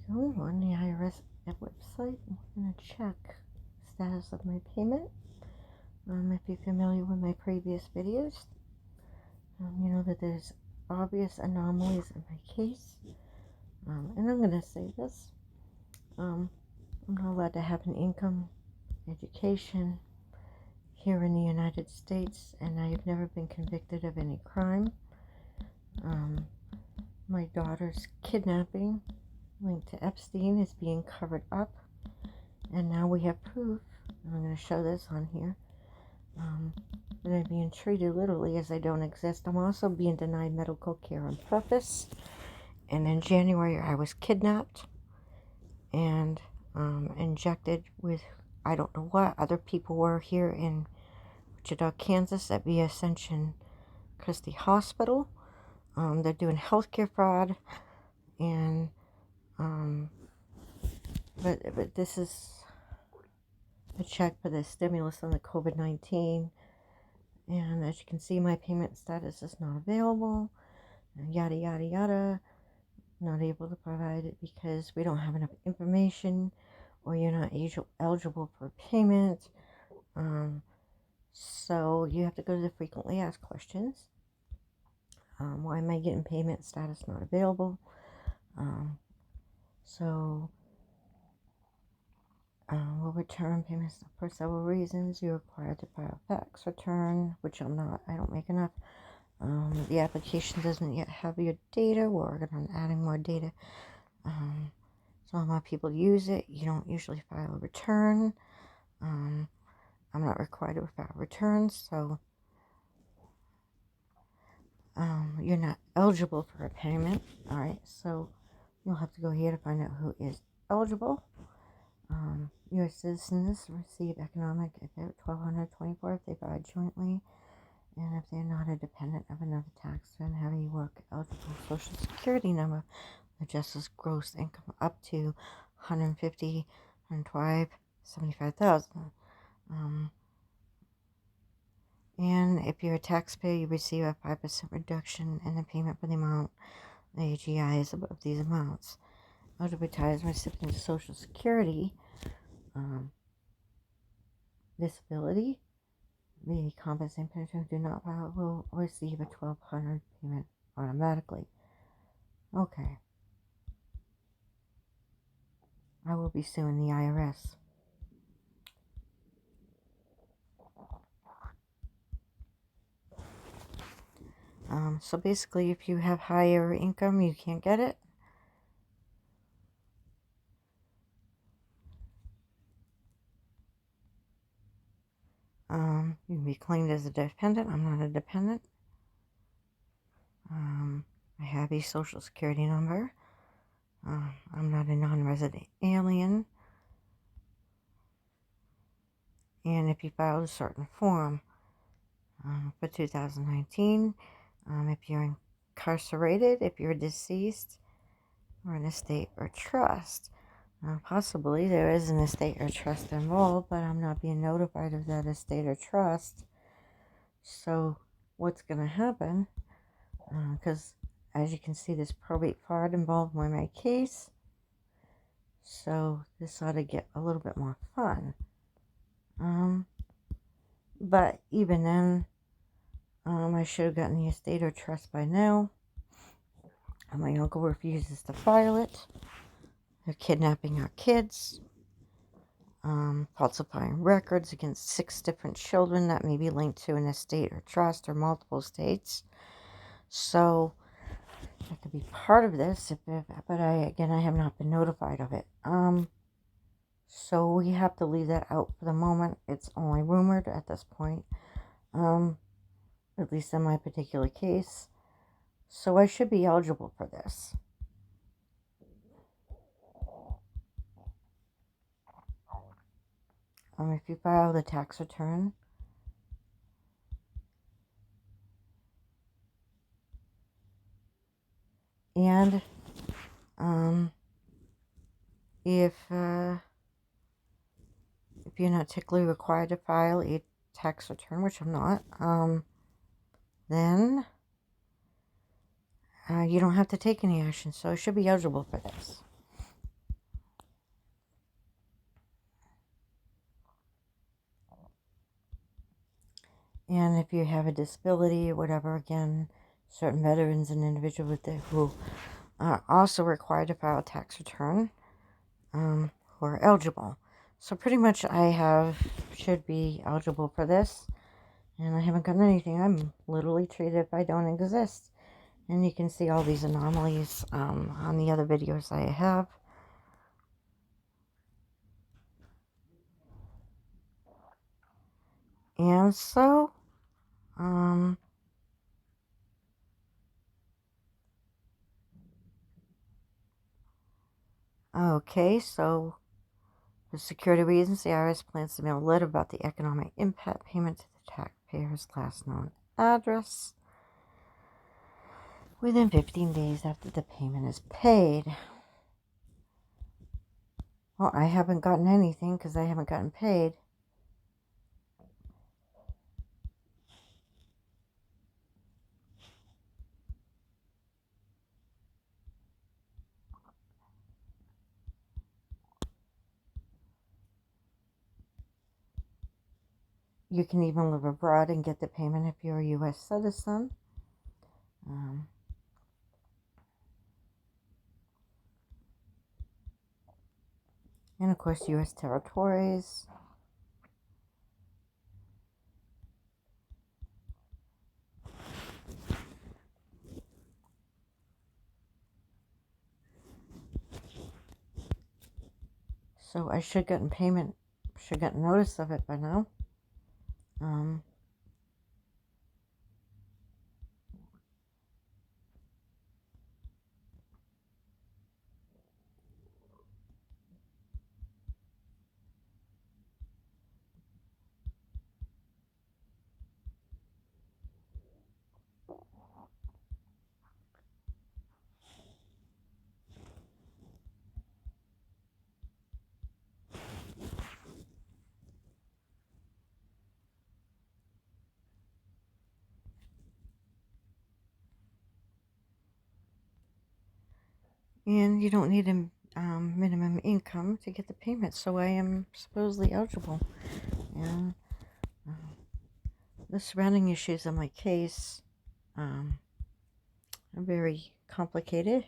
we go on the IRS website. I'm going to check status of my payment. If you're familiar with my previous videos, you know that there's obvious anomalies in my case. And I'm going to say this. I'm not allowed to have an income, education here in the United States, and I have never been convicted of any crime. My daughter's kidnapping linked to Epstein is being covered up, and now we have proof, and I'm going to show this on here, that I'm being treated literally as I don't exist. I'm also being denied medical care on purpose, and in January I was kidnapped and injected with, I don't know what, other people were here in Wichita, Kansas at the Ascension Christi Hospital. They're doing healthcare fraud, and but this is a check for the stimulus on the COVID-19, and as you can see, my payment status is not available, yada yada yada. Not able to provide it because we don't have enough information, or you're not eligible for payment. So you have to go to the frequently asked questions. Why am I getting payment status not available? We'll return payments for several reasons. You're required to file a fax return, which I'm not. I don't make enough. The application doesn't yet have your data. We're working on adding more data. So a lot of people use it. You don't usually file a return. I'm not required to file returns, so you're not eligible for a payment. All right, so you'll have to go here to find out who is eligible. U.S. citizens receive economic if they're $1,224 if they buy jointly, and if they're not a dependent of another taxpayer and have a work eligible Social Security number, adjusts gross income up to $150, $125, $75,000. And if you're a taxpayer, you receive a 5% reduction in the payment for the amount the AGI is above these amounts. Eligible recipients of Social Security disability, the compensating pension who do not file will receive a $1,200 payment automatically. Okay. I will be suing the IRS. So basically, if you have higher income, you can't get it. You can be claimed as a dependent. I'm not a dependent. I have a Social Security number. I'm not a non-resident alien. And if you filed a certain form for 2019, if you're incarcerated, if you're deceased, or an estate or trust, possibly there is an estate or trust involved, but I'm not being notified of that estate or trust. So what's going to happen, because as you can see, there's probate fraud involved in my case, so this ought to get a little bit more fun. But even then, I should have gotten the estate or trust by now. My uncle refuses to file it. They're kidnapping our kids, falsifying records against 6 different children that may be linked to an estate or trust or multiple estates. So I could be part of this, but I have not been notified of it. So we have to leave that out for the moment. It's only rumored at this point, at least in my particular case. So I should be eligible for this. If you file the tax return, and if you're not technically required to file a tax return, which I'm not, then you don't have to take any action, so I should be eligible for this. And if you have a disability or whatever, again, certain veterans and individuals who are also required to file a tax return, who are eligible. So pretty much should be eligible for this, and I haven't gotten anything. I'm literally treated if I don't exist. And you can see all these anomalies on the other videos I have. And so, okay, so for security reasons, the IRS plans to mail a letter about the economic impact payment to the taxpayer's last known address within 15 days after the payment is paid. Well, I haven't gotten anything because I haven't gotten paid. You can even live abroad and get the payment if you're a U.S. citizen. And of course, U.S. territories. So I should get notice of it by now. And you don't need a minimum income to get the payment, so I am supposedly eligible. And the surrounding issues of my case are very complicated,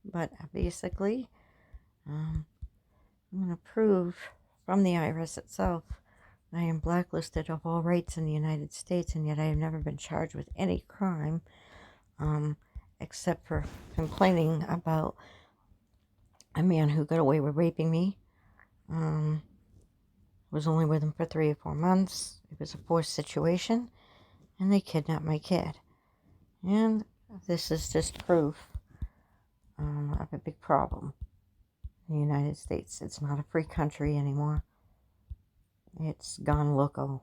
but basically, I'm going to prove from the IRS itself I am blacklisted of all rights in the United States, and yet I have never been charged with any crime, except for complaining about a man who got away with raping me. Was only with him for 3 or 4 months. It was a forced situation, and they kidnapped my kid. And this is just proof of a big problem in the United States. It's not a free country anymore. It's gone loco.